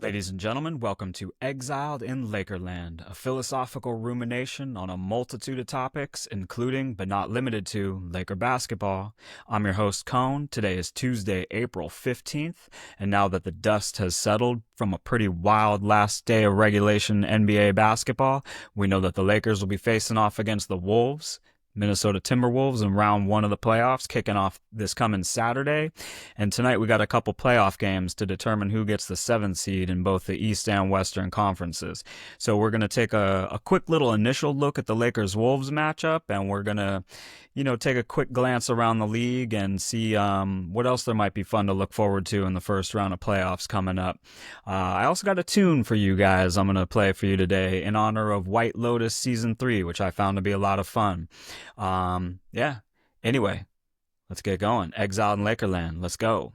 Ladies and gentlemen, welcome to Exiled in Lakerland, a philosophical rumination on a multitude of topics, including but not limited to Laker basketball. I'm your host, Kone. Today is Tuesday, April 15th, and now that the dust has settled from a pretty wild last day of regulation NBA basketball, we know that the Lakers will be facing off against the Wolves. Minnesota Timberwolves in round one of the playoffs, kicking off this coming Saturday. And tonight we got a couple playoff games to determine who gets the seventh seed in both the East and Western conferences. So we're going to take a quick little initial look at the Lakers-Wolves matchup, and we're going to, take a quick glance around the league and see what else there might be fun to look forward to in the first round of playoffs coming up. I also got a tune for you guys I'm going to play for you today in honor of White Lotus Season 3, which I found to be a lot of fun. Yeah. Anyway, let's get going. Exiled in Lakerland. Let's go.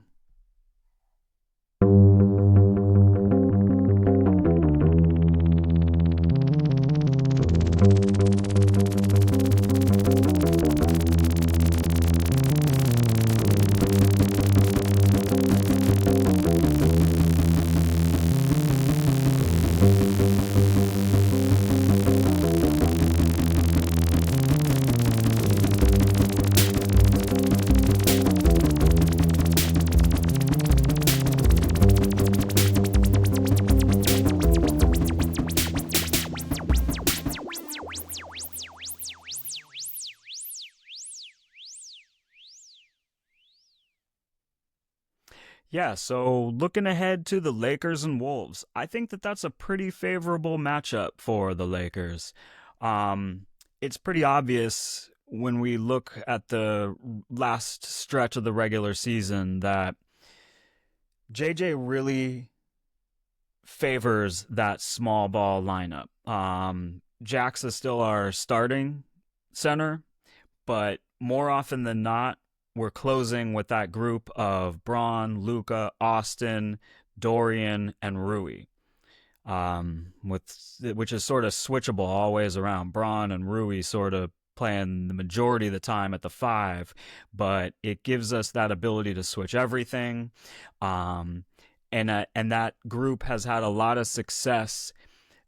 Yeah, so looking ahead to the Lakers and Wolves, I think that that's a pretty favorable matchup for the Lakers. Um, it's pretty obvious when we look at the last stretch of the regular season that JJ really favors that small ball lineup. Jax is still our starting center, but more often than not, we're closing with that group of Braun, Luka, Austin, Dorian, and Rui. Which is sort of switchable always around. Braun and Rui sort of playing the majority of the time at the five, but it gives us that ability to switch everything. Um, and that group has had a lot of success,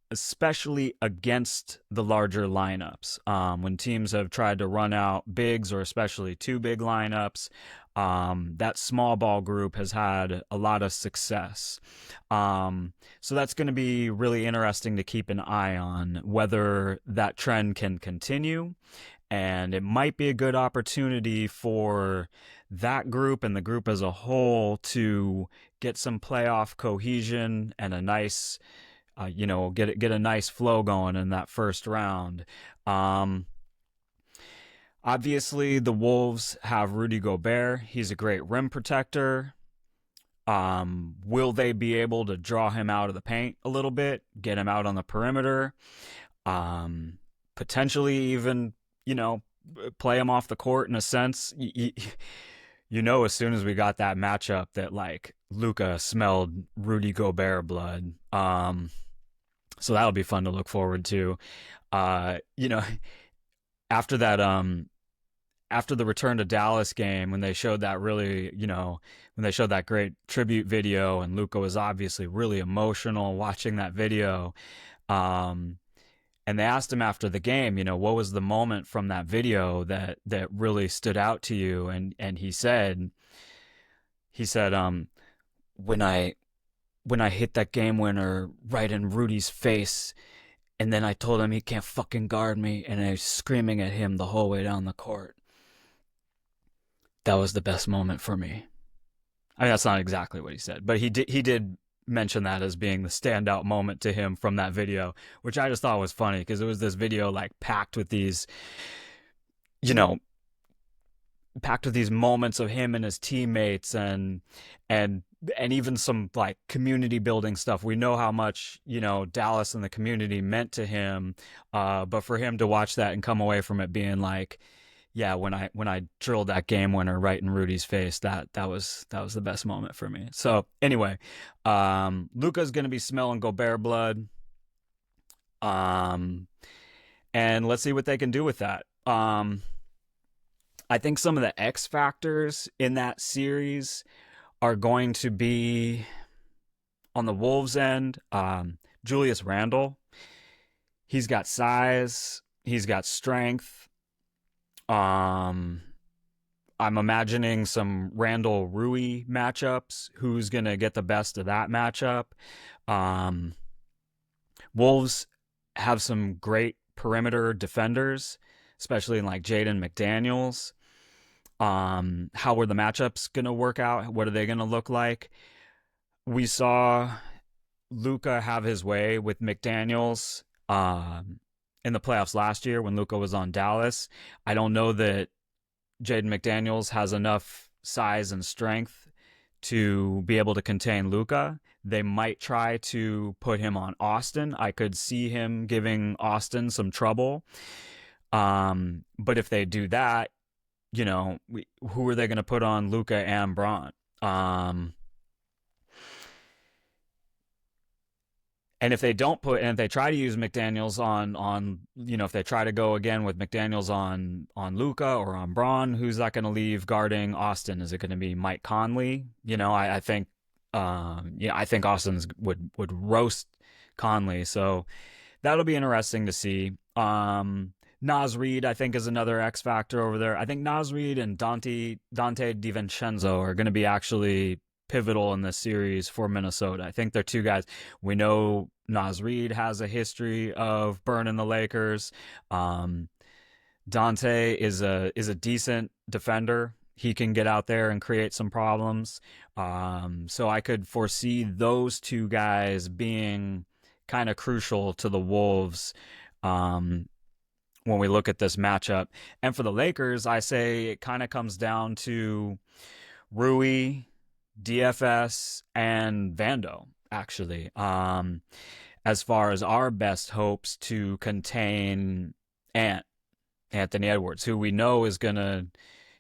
especially against the larger lineups. When teams have tried to run out bigs or especially two big lineups, that small ball group has had a lot of success. So that's going to be really interesting to keep an eye on whether that trend can continue. And it might be a good opportunity for that group and the group as a whole to get some playoff cohesion and a nice get a nice flow going in that first round. Um, Obviously, the Wolves have Rudy Gobert. He's a great rim protector. Will they be able to draw him out of the paint a little bit, get him out on the perimeter, potentially even, play him off the court in a sense? As soon as we got that matchup that like Luka smelled Rudy Gobert blood. So that'll be fun to look forward to. Uh, you know, after that, after the return to Dallas game, when they showed that really, when they showed that great tribute video, and Luka was obviously really emotional watching that video. Um, and they asked him after the game, what was the moment from that video that really stood out to you? And he said, when I hit that game winner right in Rudy's face, and then I told him he can't fucking guard me, and I was screaming at him the whole way down the court. That was the best moment for me. I mean, that's not exactly what he said, but he did mention that as being the standout moment to him from that video, which I just thought was funny because it was this video like packed with these, you know, packed with these moments of him and his teammates and and even some like community building stuff. We know how much Dallas and the community meant to him, but for him to watch that and come away from it being like, yeah, when I drilled that game winner right in Rudy's face, that was the best moment for me. So anyway, Luka's gonna be smelling Gobert blood, um, and let's see what they can do with that. I think some of the X factors in that series are going to be On the Wolves end, Julius Randle, he's got size, he's got strength. Um, I'm imagining some Randall Rui matchups. Who's gonna get the best of that matchup? Um, Wolves have some great perimeter defenders, especially in like Jaden McDaniels. How are the matchups gonna work out? What are they gonna look like? We saw Luka have his way with McDaniels in the playoffs last year when Luka was on Dallas. I don't know that Jaden McDaniels has enough size and strength to be able to contain Luka. They might try to put him on Austin. I could see him giving Austin some trouble. But if they do that, who are they going to put on Luka and Braun? And if they don't put, and if they try to use McDaniels if they try to go again with McDaniels on Luka or on Braun, who's that going to leave guarding Austin? Is it going to be Mike Conley? I think, I think Austin's would roast Conley, so that'll be interesting to see. Naz Reid, I think, is another X factor over there. I think Naz Reid and Dante DiVincenzo are going to be actually pivotal in this series for Minnesota. I think they're two guys. We know Naz Reid has a history of burning the Lakers. Dante is a decent defender. He can get out there and create some problems. So I could foresee those two guys being kind of crucial to the Wolves when we look at this matchup. And for the Lakers, I say it kind of comes down to Rui, DFS, and Vando, actually, as far as our best hopes to contain Anthony Edwards, who we know you're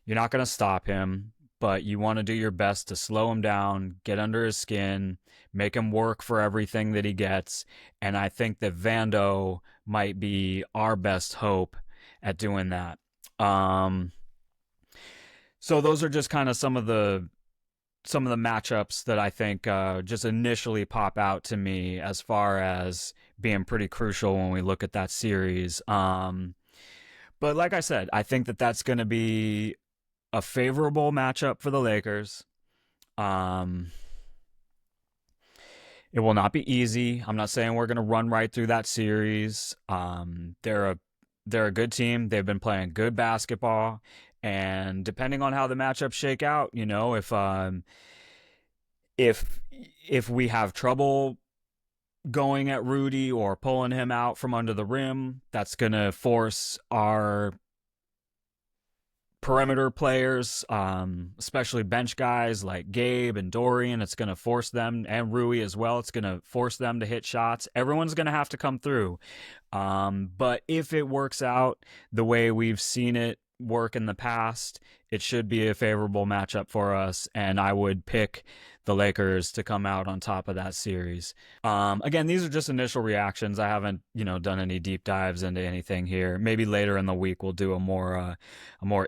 not going to stop him, but you want to do your best to slow him down, get under his skin, make him work for everything that he gets. And I think that Vando might be our best hope at doing that. So those are just kind of some of the matchups that I think just initially pop out to me as far as being pretty crucial when we look at that series. But like I said, I think that that's going to be a favorable matchup for the Lakers. It will not be easy. I'm not saying we're going to run right through that series. They're a good team. They've been playing good basketball, and depending on how the matchups shake out, if we have trouble going at Rudy or pulling him out from under the rim, that's going to force our perimeter players, especially bench guys like Gabe and Dorian. It's going to force them, and Rui as well. It's going to force them to hit shots. Everyone's going to have to come through. But if it works out the way we've seen it work in the past, it should be a favorable matchup for us, and I would pick the Lakers to come out on top of that series. Again, these are just initial reactions. I haven't, done any deep dives into anything here. Maybe later in the week we'll do a more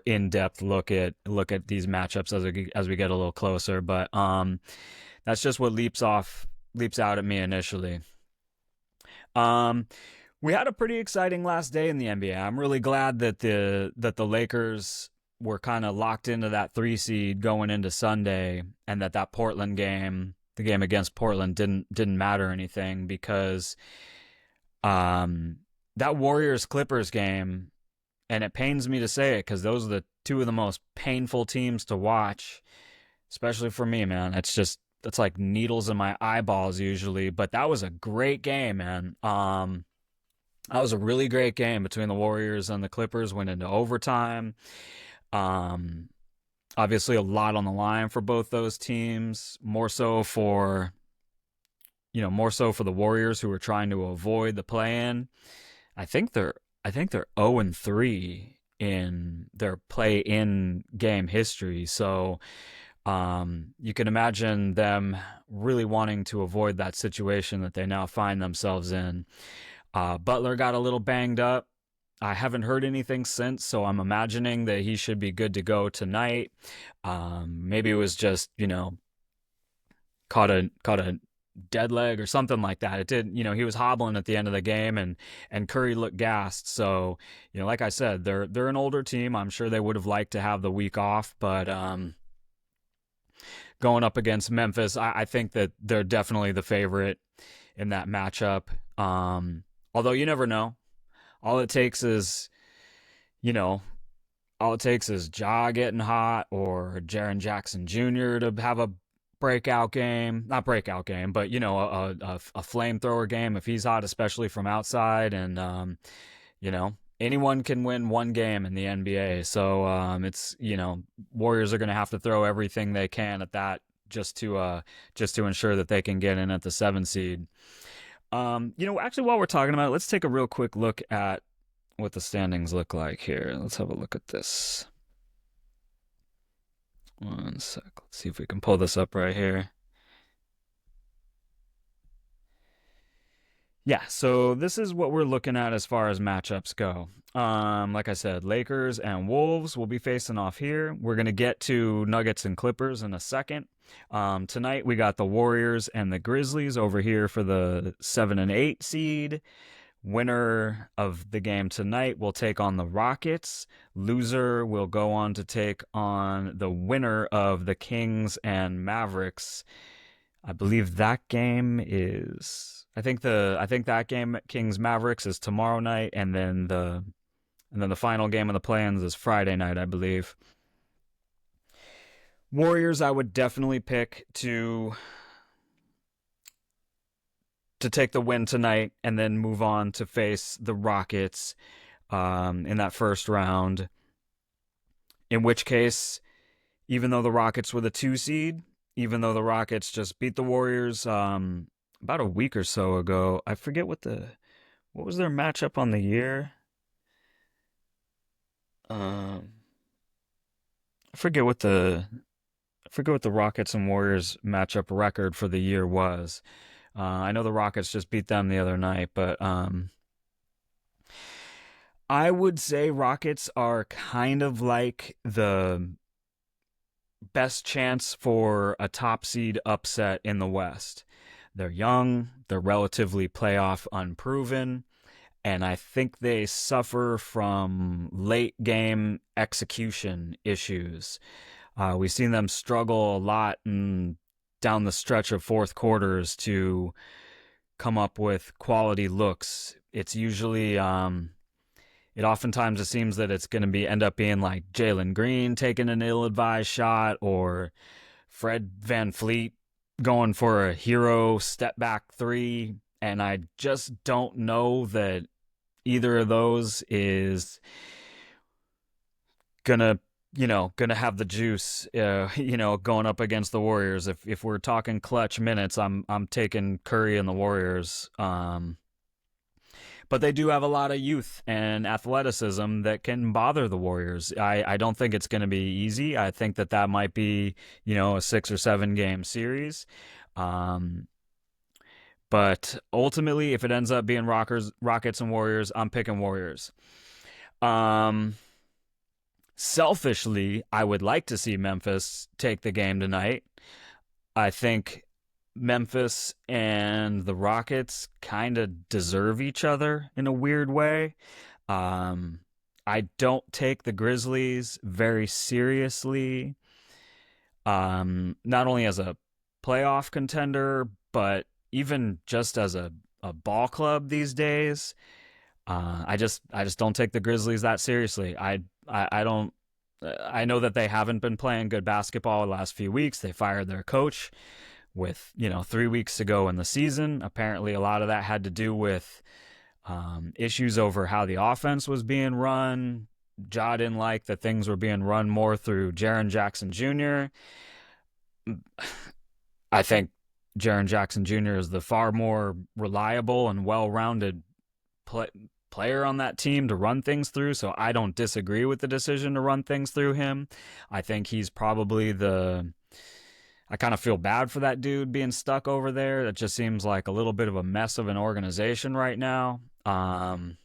in-depth look at these matchups as we get a little closer. But that's just what leaps out at me initially. We had a pretty exciting last day in the NBA. I'm really glad that the Lakers were kind of locked into that 3 seed going into Sunday, and that Portland game, the game against Portland, didn't matter anything, because that Warriors Clippers game, and it pains me to say it because those are the two of the most painful teams to watch, especially for me, man. It's like needles in my eyeballs usually, but that was a great game, man. That was a really great game between the Warriors and the Clippers. Went into overtime. Obviously a lot on the line for both those teams. More so for the Warriors, who were trying to avoid the play-in. I think they're 0-3 in their play-in game history. So you can imagine them really wanting to avoid that situation that they now find themselves in. Butler got a little banged up. I haven't heard anything since, so I'm imagining that he should be good to go tonight. Maybe it was just, caught a dead leg or something like that. It did, he was hobbling at the end of the game, and Curry looked gassed. So, like I said, they're an older team. I'm sure they would have liked to have the week off, but going up against Memphis, I think that they're definitely the favorite in that matchup. Although you never know. All it takes is, you know, all it takes is Ja getting hot or Jaren Jackson Jr. to have a breakout game. Not breakout game, but, a flamethrower game if he's hot, especially from outside. And, anyone can win one game in the NBA. So it's, Warriors are going to have to throw everything they can at that just to ensure that they can get in at the 7 seed. Actually, while we're talking about it, let's take a real quick look at what the standings look like here. Let's have a look at this. One sec. Let's see if we can pull this up right here. Yeah, so this is what we're looking at as far as matchups go. Like I said, Lakers and Wolves will be facing off here. We're going to get to Nuggets and Clippers in a second. Tonight we got the Warriors and the Grizzlies over here for the 7 and 8 seed. Winner of the game tonight will take on the Rockets. Loser will go on to take on the winner of the Kings and Mavericks. I believe that game is. I think that game, Kings Mavericks, is tomorrow night, and then the final game of the play-ins is Friday night, I believe. Warriors, I would definitely pick to take the win tonight and then move on to face the Rockets in that first round. In which case, even though the Rockets were the 2 seed, even though the Rockets just beat the Warriors about a week or so ago, I forget what was their matchup on the year. I forget what the Rockets and Warriors matchup record for the year was. I know the Rockets just beat them the other night, but I would say Rockets are kind of like the best chance for a top seed upset in the West. They're young, they're relatively playoff unproven, and I think they suffer from late game execution issues. We've seen them struggle a lot down the stretch of fourth quarters to come up with quality looks. It's usually it oftentimes it seems that it's going to end up being like Jalen Green taking an ill-advised shot, or Fred VanVleet going for a hero step back 3, and I just don't know that either of those is gonna have the juice, going up against the Warriors. If we're talking clutch minutes, I'm taking Curry and the Warriors. But they do have a lot of youth and athleticism that can bother the Warriors. I don't think it's going to be easy. I think that might be, a 6 or 7 game series. But ultimately, if it ends up being Rockets and Warriors, I'm picking Warriors. Selfishly, I would like to see Memphis take the game tonight. I think Memphis and the Rockets kind of deserve each other in a weird way. I don't take the Grizzlies very seriously, not only as a playoff contender, but even just as a ball club these days. I just don't take the Grizzlies that seriously. I don't. I know that they haven't been playing good basketball the last few weeks. They fired their coach with 3 weeks to go in the season. Apparently, a lot of that had to do with issues over how the offense was being run. Ja didn't like that things were being run more through Jaren Jackson Jr. I think Jaren Jackson Jr. is the far more reliable and well-rounded player on that team to run things through, so I don't disagree with the decision to run things through him. I think he's probably I kind of feel bad for that dude being stuck over there. It just seems like a little bit of a mess of an organization right now. And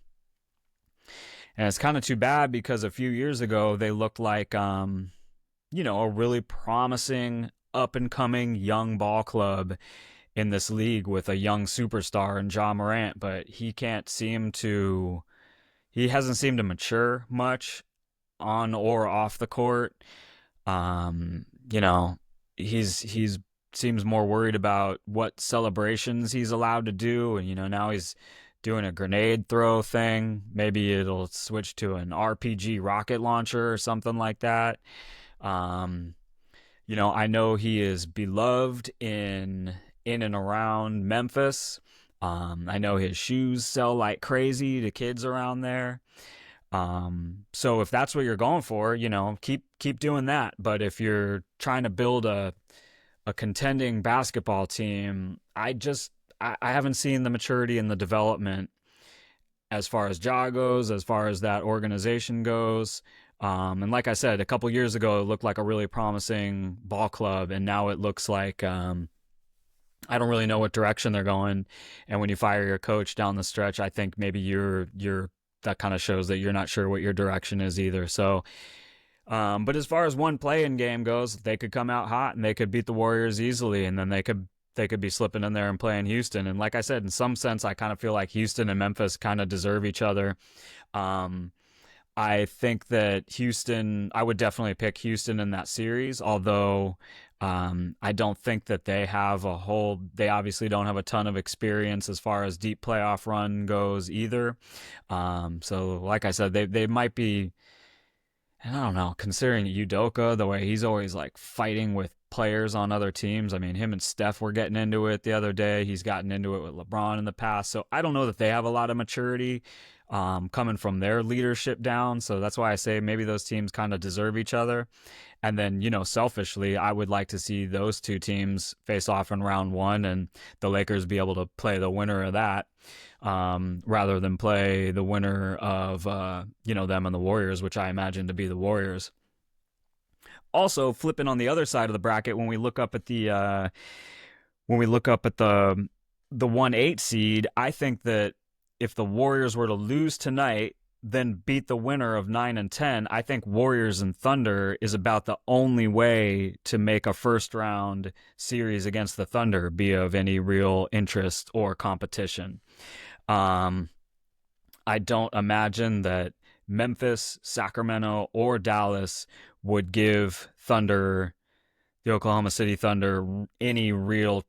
it's kind of too bad because a few years ago they looked like, a really promising up-and-coming young ball club in this league with a young superstar in Ja Morant, but he hasn't seemed to mature much on or off the court. Um, you know, he's seems more worried about what celebrations he's allowed to do, and now he's doing a grenade throw thing. Maybe it'll switch to an RPG rocket launcher or something like that. Um, I know he is beloved in and around Memphis. I know his shoes sell like crazy to kids around there. So if that's what you're going for, keep doing that. But if you're trying to build a contending basketball team, I haven't seen the maturity and the development as far as Ja goes, as far as that organization goes. And like I said, a couple years ago, it looked like a really promising ball club, and now it looks like I don't really know what direction they're going. And when you fire your coach down the stretch, I think maybe you're that kind of shows that you're not sure what your direction is either. So, but as far as one play-in game goes, they could come out hot and they could beat the Warriors easily, and then they could be slipping in there and playing Houston. And like I said, in some sense, I kind of feel like Houston and Memphis kind of deserve each other. I think that I would definitely pick Houston in that series, although I don't think that they obviously don't have a ton of experience as far as deep playoff run goes either. So like I said, they might be, and I don't know, considering Udoka, the way he's always like fighting with players on other teams. I mean, him and Steph were getting into it the other day. He's gotten into it with LeBron in the past. So I don't know that they have a lot of maturity coming from their leadership down. So that's why I say maybe those teams kind of deserve each other. And then, selfishly, I would like to see those two teams face off in round one and the Lakers be able to play the winner of that rather than play the winner of, them and the Warriors, which I imagine to be the Warriors. Also, flipping on the other side of the bracket, when we look up at the 1-8 seed, I think that if the Warriors were to lose tonight, then beat the winner of 9 and 10, I think Warriors and Thunder is about the only way to make a first round series against the Thunder be of any real interest or competition. I don't imagine that Memphis, Sacramento, or Dallas would give the Oklahoma City Thunder, any real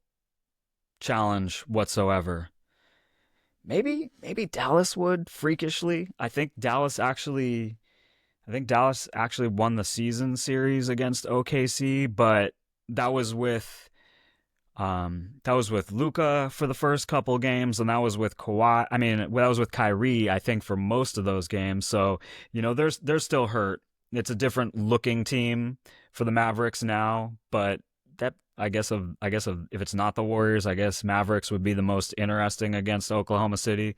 challenge whatsoever. Maybe Dallas would, freakishly. I think Dallas actually won the season series against OKC, but that was with Luka for the first couple games, and that was with Kawhi. I mean, that was with Kyrie, I think, for most of those games. So, they're still hurt. It's a different looking team for the Mavericks now, but that I guess if it's not the Warriors, I guess Mavericks would be the most interesting against Oklahoma City.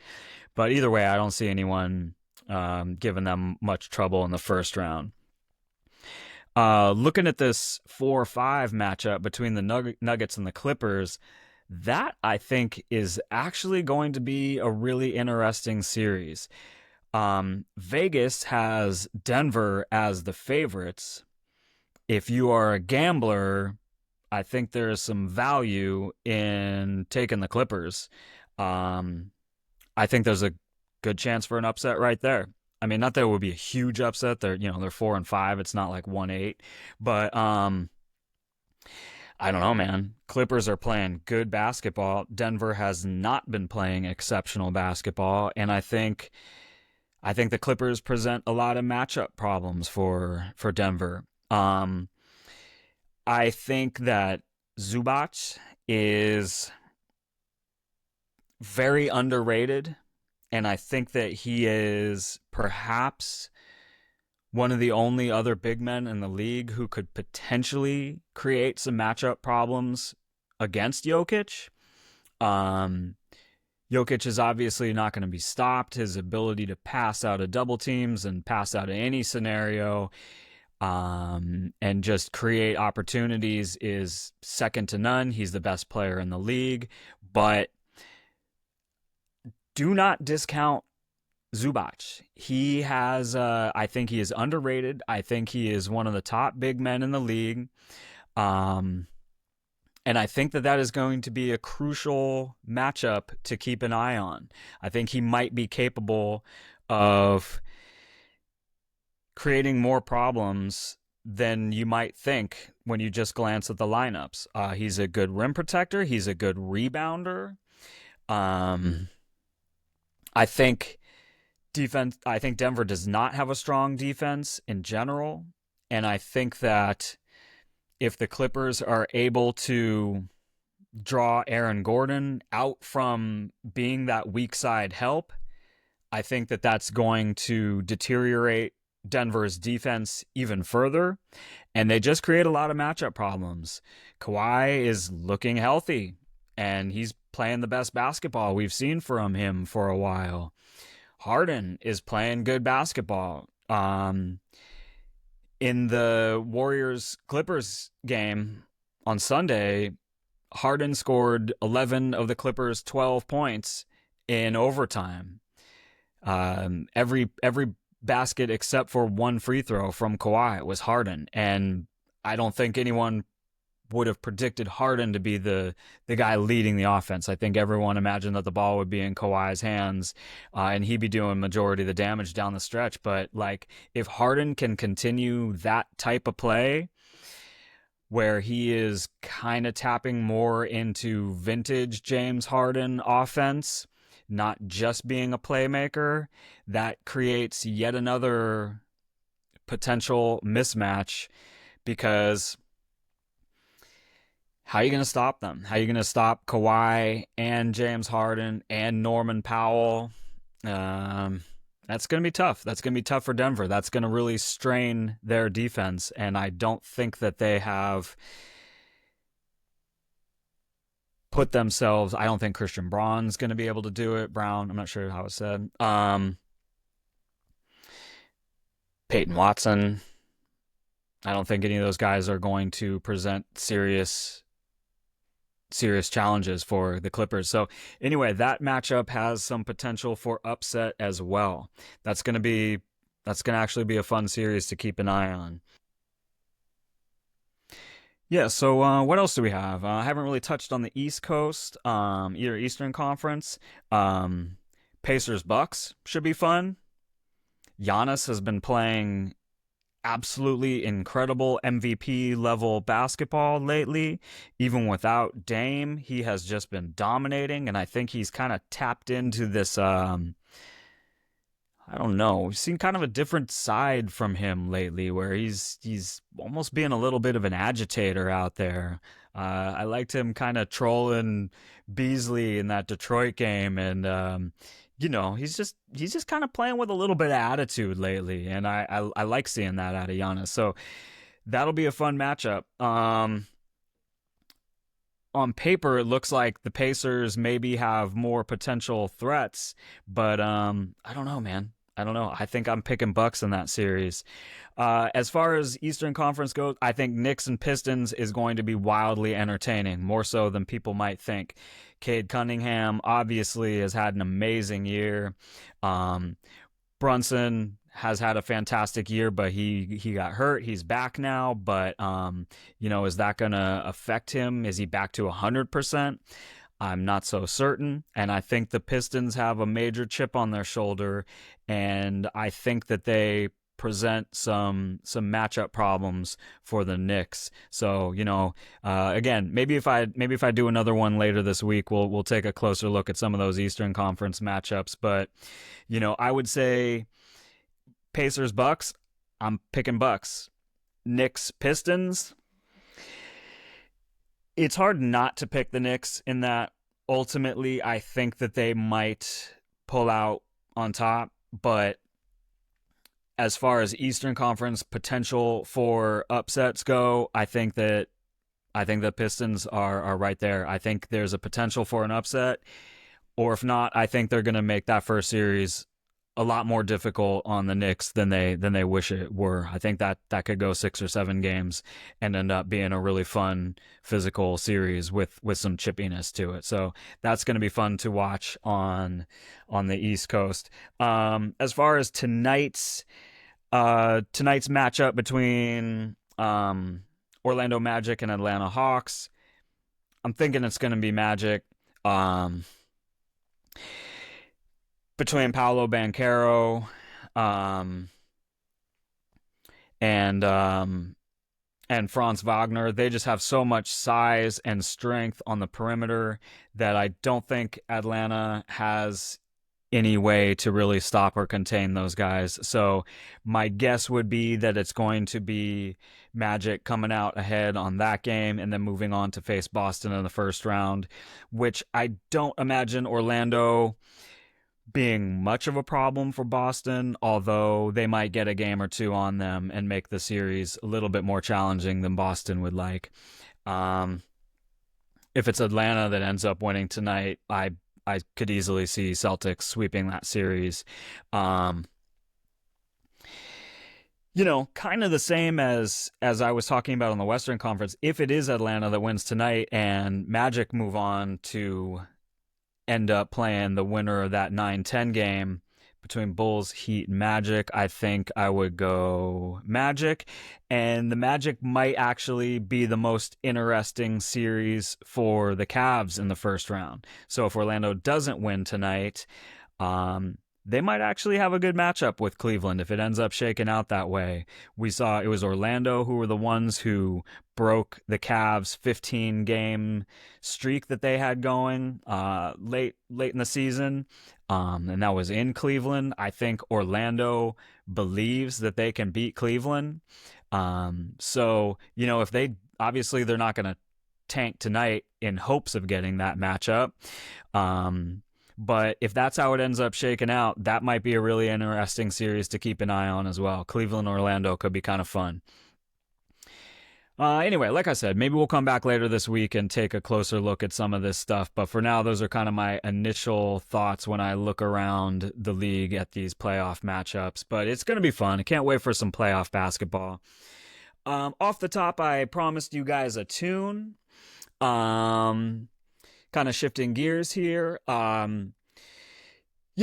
But either way, I don't see anyone giving them much trouble in the first round. Looking at this 4-5 matchup between the Nuggets and the Clippers, that I think is actually going to be a really interesting series. Vegas has Denver as the favorites. If you are a gambler, I think there is some value in taking the Clippers. I think there's a good chance for an upset right there. I mean, not that it would be a huge upset. They're 4-5. It's not like 1-8, but I don't know, man. Clippers are playing good basketball. Denver has not been playing exceptional basketball, and I think the Clippers present a lot of matchup problems for Denver. I think that Zubac is very underrated, and I think that he is perhaps one of the only other big men in the league who could potentially create some matchup problems against Jokic. Jokic is obviously not going to be stopped. His ability to pass out of double teams and pass out of any scenario and just create opportunities is second to none. He's the best player in the league, but do not discount Zubac. He has, I think he is underrated. I think he is one of the top big men in the league. And I think that that is going to be a crucial matchup to keep an eye on. I think he might be capable of creating more problems than you might think when you just glance at the lineups. He's a good rim protector. He's a good rebounder. Um, I think defense. I think Denver does not have a strong defense in general, and I think that if the Clippers are able to draw Aaron Gordon out from being that weak side help, I think that that's going to deteriorate Denver's defense even further. And they just create a lot of matchup problems. Kawhi is looking healthy, and he's playing the best basketball we've seen from him for a while. Harden is playing good basketball. In the Warriors Clippers game on Sunday, Harden scored 11 of the Clippers' 12 points in overtime. Every basket except for one free throw from Kawhi was Harden, and I don't think anyone would have predicted Harden to be the guy leading the offense. I think everyone imagined that the ball would be in Kawhi's hands, and he'd be doing majority of the damage down the stretch. But like, if Harden can continue that type of play, where he is kind of tapping more into vintage James Harden offense, not just being a playmaker, that creates yet another potential mismatch, because how are you going to stop them? How are you going to stop Kawhi and James Harden and Norman Powell? That's going to be tough. That's going to be tough for Denver. That's going to really strain their defense, and I don't think that they have put themselves. I don't think Christian Braun's going to be able to do it. Brown, I'm not sure how it's said. Peyton Watson. I don't think any of those guys are going to present serious challenges for the Clippers. So anyway, that matchup has some potential for upset as well. That's going to actually be a fun series to keep an eye on. Yeah, so what else do we have? I haven't really touched on the East Coast, either Eastern Conference. Pacers Bucks should be fun. Giannis has been playing absolutely incredible MVP level basketball lately. Even without Dame, he has just been dominating, and I think he's kind of tapped into this I don't know. We've seen kind of a different side from him lately, where he's almost being a little bit of an agitator out there. I liked him kind of trolling Beasley in that Detroit game, and he's just kind of playing with a little bit of attitude lately, and I like seeing that out of Giannis. So that'll be a fun matchup. On paper, it looks like the Pacers maybe have more potential threats, but I don't know, man. I don't know. I think I'm picking Bucks in that series. As far as Eastern Conference goes, I think Knicks and Pistons is going to be wildly entertaining, more so than people might think. Cade Cunningham obviously has had an amazing year. Brunson has had a fantastic year, but he got hurt. He's back now, but is that going to affect him? Is he back to 100%? I'm not so certain, and I think the Pistons have a major chip on their shoulder, and I think that they present some matchup problems for the Knicks. So again, maybe if I do another one later this week, we'll take a closer look at some of those Eastern Conference matchups. But I would say Pacers Bucks, I'm picking Bucks. Knicks Pistons, it's hard not to pick the Knicks in that ultimately I think that they might pull out on top, but as far as Eastern Conference potential for upsets go, I think the Pistons are right there. I think there's a potential for an upset, or if not, I think they're going to make that first series a lot more difficult on the Knicks than they wish it were. I think that could go 6 or 7 games and end up being a really fun physical series with some chippiness to it. So that's going to be fun to watch on the East Coast. As far as tonight's matchup between Orlando Magic and Atlanta Hawks, I'm thinking it's going to be Magic. Um, between Paolo Banchero, um, and Franz Wagner, they just have so much size and strength on the perimeter that I don't think Atlanta has any way to really stop or contain those guys. So my guess would be that it's going to be Magic coming out ahead on that game and then moving on to face Boston in the first round, which I don't imagine Orlando being much of a problem for Boston, although they might get a game or two on them and make the series a little bit more challenging than Boston would like. Um, if it's Atlanta that ends up winning tonight, I could easily see Celtics sweeping that series. Um, kind of the same as I was talking about on the Western Conference. If it is Atlanta that wins tonight and Magic move on to end up playing the winner of that 9-10 game between Bulls, Heat, and Magic, I think I would go Magic. And the Magic might actually be the most interesting series for the Cavs in the first round. So if Orlando doesn't win tonight, they might actually have a good matchup with Cleveland if it ends up shaking out that way. We saw it was Orlando who were the ones who broke the Cavs' 15-game streak that they had going late in the season, and that was in Cleveland. I think Orlando believes that they can beat Cleveland. So if they obviously they're not going to tank tonight in hopes of getting that matchup. But if that's how it ends up shaking out, that might be a really interesting series to keep an eye on as well. Cleveland, Orlando could be kind of fun. Anyway, like I said, maybe we'll come back later this week and take a closer look at some of this stuff. But for now, those are kind of my initial thoughts when I look around the league at these playoff matchups. But it's going to be fun. I can't wait for some playoff basketball. Off the top, I promised you guys a tune. Kind of shifting gears here. I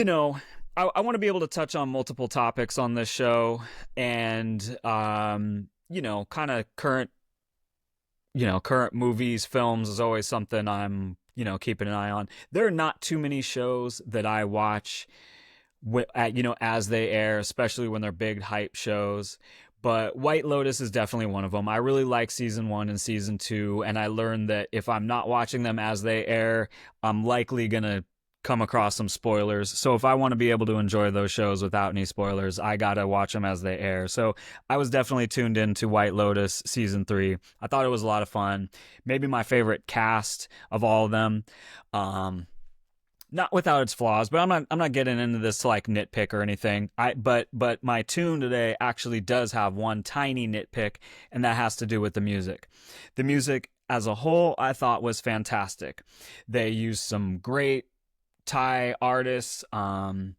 want to be able to touch on multiple topics on this show, and kind of current movies, films is always something I'm keeping an eye on. There are not too many shows that I watch as they air, especially when they're big hype shows. But White Lotus is definitely one of them. I really like season 1 and season 2, and I learned that if I'm not watching them as they air, I'm likely going to come across some spoilers. So if I want to be able to enjoy those shows without any spoilers, I got to watch them as they air. So I was definitely tuned into White Lotus season 3. I thought it was a lot of fun. Maybe my favorite cast of all of them. Not without its flaws, but I'm not getting into this to like nitpick or anything. But my tune today actually does have one tiny nitpick, and that has to do with the music. The music as a whole, I thought was fantastic. They used some great Thai artists. I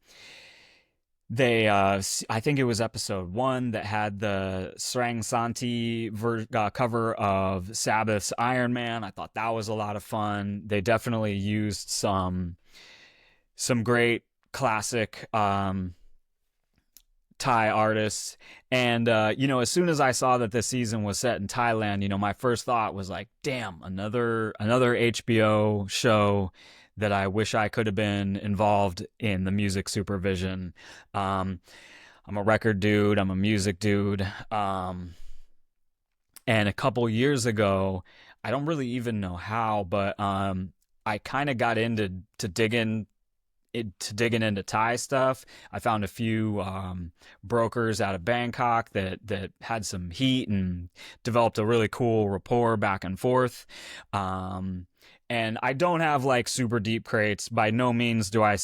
think it was episode 1 that had the Srang Santi cover of Sabbath's Iron Man. I thought that was a lot of fun. They definitely used some great classic Thai artists. And, as soon as I saw that this season was set in Thailand, my first thought was like, damn, another HBO show that I wish I could have been involved in the music supervision. I'm a record dude. I'm a music dude. And a couple years ago, I don't really even know how, but I kind of got into digging into Thai stuff. I found a few brokers out of Bangkok that had some heat and developed a really cool rapport back and forth. And I don't have like super deep crates. By no means do I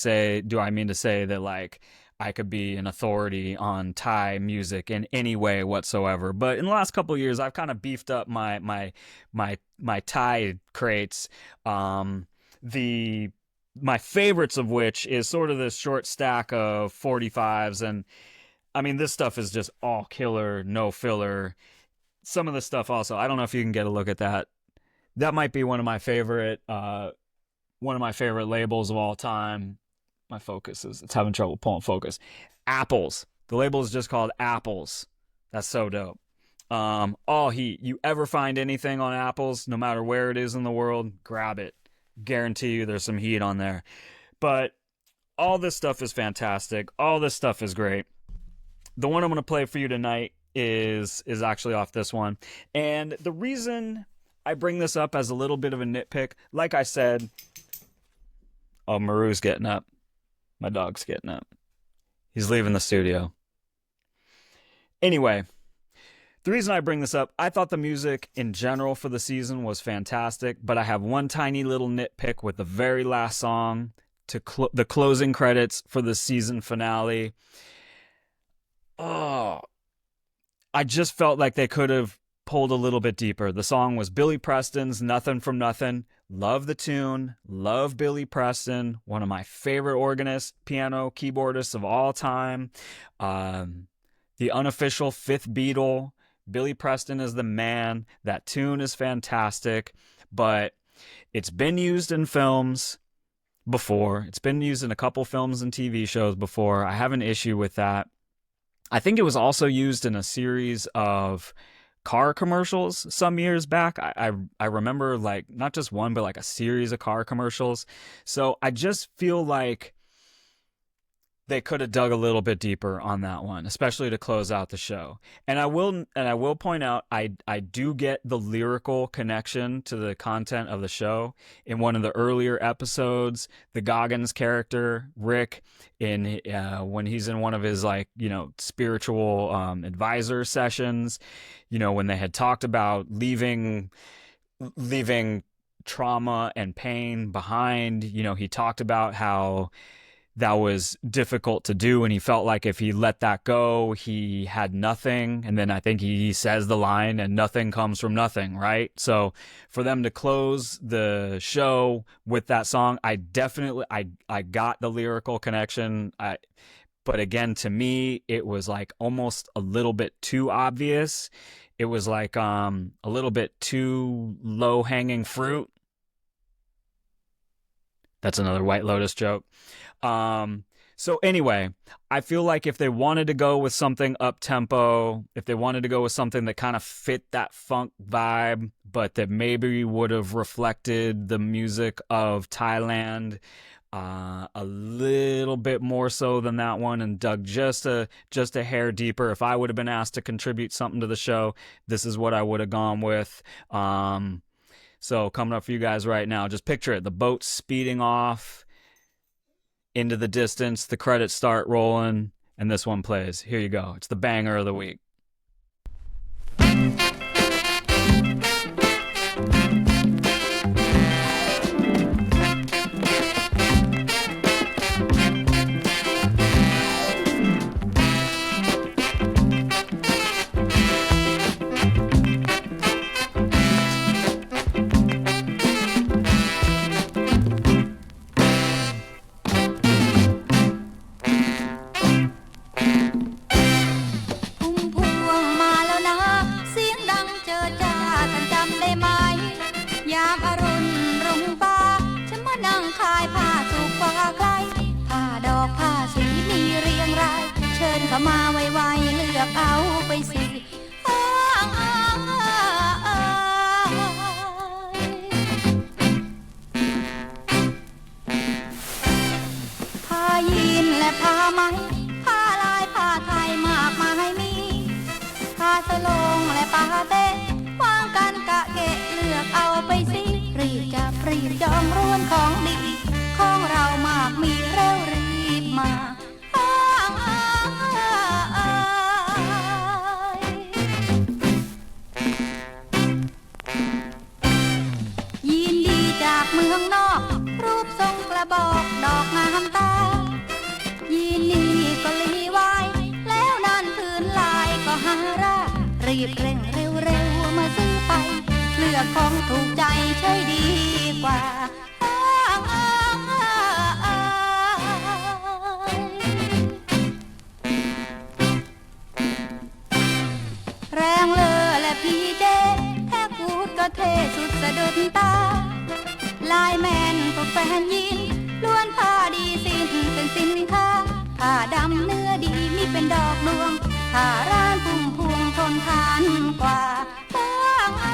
mean to say that like I could be an authority on Thai music in any way whatsoever. But in the last couple of years, I've kind of beefed up my Thai crates. My favorites of which is sort of this short stack of 45s. And I mean, this stuff is just all killer, no filler. Some of the stuff also, I don't know if you can get a look at that. That might be one of my favorite labels of all time. My focus it's having trouble pulling focus. Apples. The label is just called Apples. That's so dope. All heat. You ever find anything on apples, no matter where it is in the world, grab it. Guarantee you there's some heat on there. But all this stuff is fantastic. All this stuff is great. The one I'm going to play for you tonight is actually off this one. And the reason I bring this up as a little bit of a nitpick, like I said, oh, Maru's getting up. My dog's getting up. He's leaving the studio. Anyway, the reason I bring this up, I thought the music in general for the season was fantastic, but I have one tiny little nitpick with the very last song to the closing credits for the season finale. Oh, I just felt like they could have pulled a little bit deeper. The song was Billy Preston's Nothing from Nothing. Love the tune. Love Billy Preston. One of my favorite organists, piano, keyboardists of all time. The unofficial fifth Beatle. Billy Preston is the man. That tune is fantastic. But it's been used in films before. It's been used in a couple films and TV shows before. I have an issue with that. I think it was also used in a series of car commercials some years back. I remember like not just one, but like a series of car commercials. So I just feel like they could have dug a little bit deeper on that one, especially to close out the show. And I will point out, I do get the lyrical connection to the content of the show. In one of the earlier episodes, the Goggins character, Rick, when he's in one of his spiritual advisor sessions, when they had talked about leaving trauma and pain behind, he talked about how that was difficult to do, and he felt like if he let that go, he had nothing. And then I think he says the line, and nothing comes from nothing, right? So for them to close the show with that song, I got the lyrical connection. But again, to me, it was like almost a little bit too obvious. It was like a little bit too low-hanging fruit. That's another White Lotus joke. So anyway, I feel like if they wanted to go with something up-tempo, if they wanted to go with something that kind of fit that funk vibe, but that maybe would have reflected the music of Thailand a little bit more so than that one, and dug just a hair deeper. If I would have been asked to contribute something to the show, this is what I would have gone with. So coming up for you guys right now, just picture it. The boat speeding off into the distance, the credits start rolling, and this one plays. Here you go. It's the banger of the week.มาไวๆเลือกเอาไปสิผ้ายีนและผ้าไหมผ้าลายผ้าไทยมากมายมีผ้าสโลงและผ้าเต้วางกันกะเกะเลือกเอาไปสิรีบจับรีบจองร้วนของดีของเรามากมีเร็วรีบมาเมืองนอกรูปทรงกระบอกดอกงามตายีนนี่ก็ลีไว้แล้วนั่นพื้นลายก็หารารีบเร่งเร็วๆมาซื้อไปเลือกของถูกใจใช่ดีกว่าแรงเลอและพีเจแค่พูดก็เท่สุดสะดุดตาลายแมนก็แฟนยินล้วนผ้าดีสินเป็นสินค้าผ้าดำเนื้อดีมีเป็นดอกดวงผ้าร้านพุ่มพวง ทนทานกว่าพวก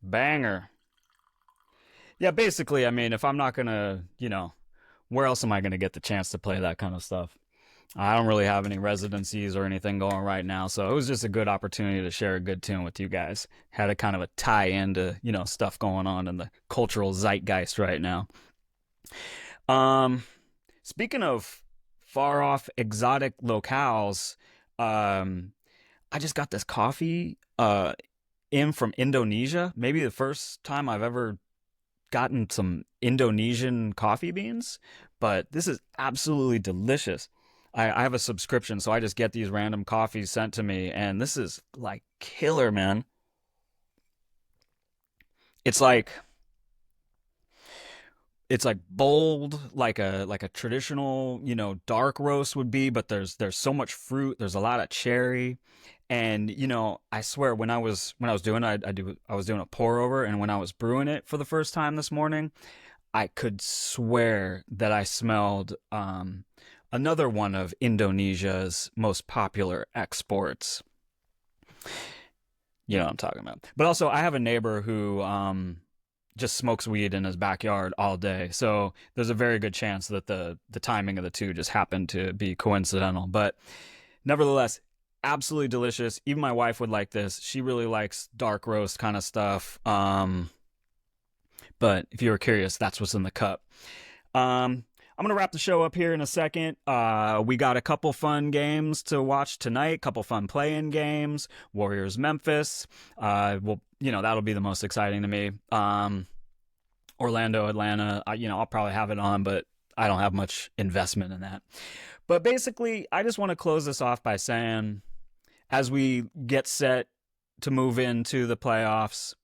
Banger. Yeah, basically, I mean, if I'm not gonna, where else am I gonna get the chance to play that kind of stuff? I don't really have any residencies or anything going right now, so it was just a good opportunity to share a good tune with you guys. Had a kind of a tie into, stuff going on in the cultural zeitgeist right now. Um, Speaking of far off exotic locales, um, I just got this coffee in from Indonesia. Maybe the first time I've ever gotten some Indonesian coffee beans, but this is absolutely delicious. I have a subscription, so I just get these random coffees sent to me, and this is like killer, man. It's like it's like bold, like a traditional, dark roast would be, but there's so much fruit. There's a lot of cherry, and I swear when I was doing it, I was doing a pour over, and when I was brewing it for the first time this morning, I could swear that I smelled another one of Indonesia's most popular exports. You know what I'm talking about. But also, I have a neighbor who just smokes weed in his backyard all day. So there's a very good chance that the timing of the two just happened to be coincidental. But nevertheless, absolutely delicious. Even my wife would like this. She really likes dark roast kind of stuff. But if you were curious, that's what's in the cup. I'm gonna wrap the show up here in a second. We got a couple fun games to watch tonight. Couple fun playing games. Warriors Memphis. Well, that'll be the most exciting to me. Orlando Atlanta. I'll probably have it on, but I don't have much investment in that. But basically, I just want to close this off by saying, as we get set to move into the playoffs,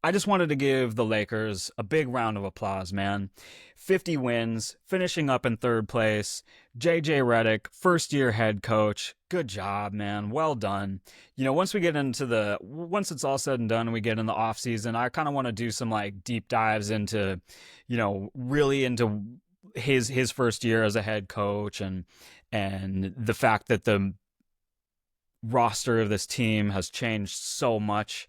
I just wanted to give the Lakers a big round of applause, man. 50 wins, finishing up in third place. JJ Redick, first year head coach. Good job, man. Well done. Once once it's all said and done and we get in the off season, I kind of want to do some like deep dives into, really into his first year as a head coach and the fact that the roster of this team has changed so much.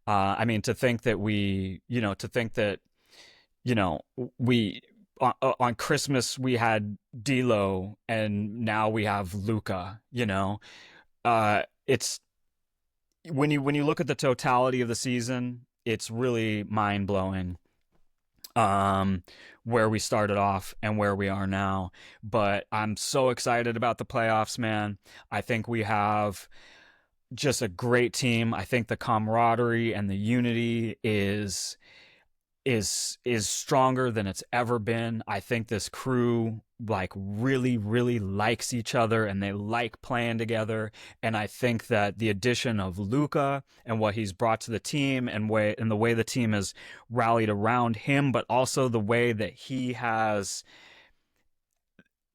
I mean, to think that we on Christmas we had D'Lo and now we have Luka. It's when you look at the totality of the season, it's really mind blowing. Where we started off and where we are now, but I'm so excited about the playoffs, man. I think we have just a great team. I think the camaraderie and the unity is stronger than it's ever been. I think this crew really, really likes each other and they like playing together. And I think that the addition of Luka and what he's brought to the team and the way the team has rallied around him, but also the way that he has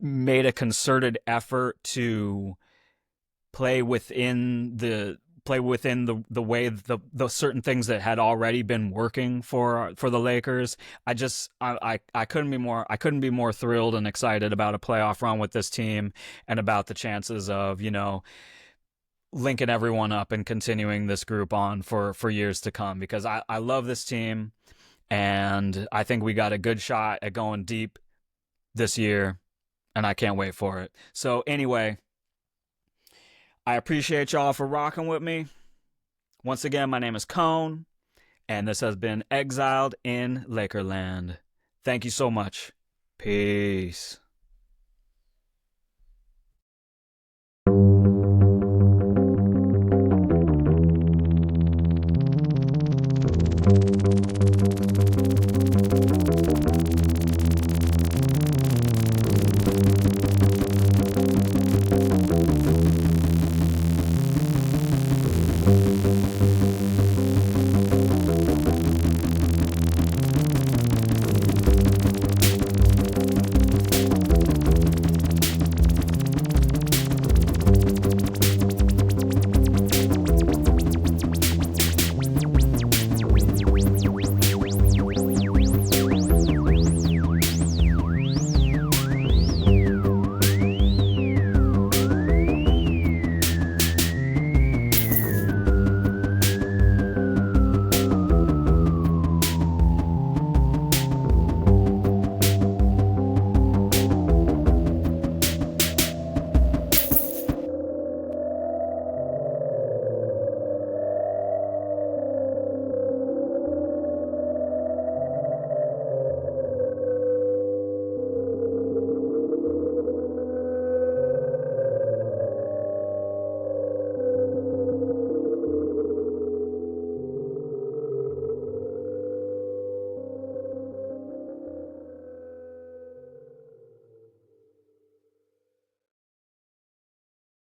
made a concerted effort to play within the way the certain things that had already been working for the Lakers. I couldn't be more thrilled and excited about a playoff run with this team and about the chances of linking everyone up and continuing this group on for years to come, because I love this team and I think we got a good shot at going deep this year and I can't wait for it. So anyway, I appreciate y'all for rocking with me. Once again, my name is Kone, and this has been Exiled in Lakerland. Thank you so much. Peace.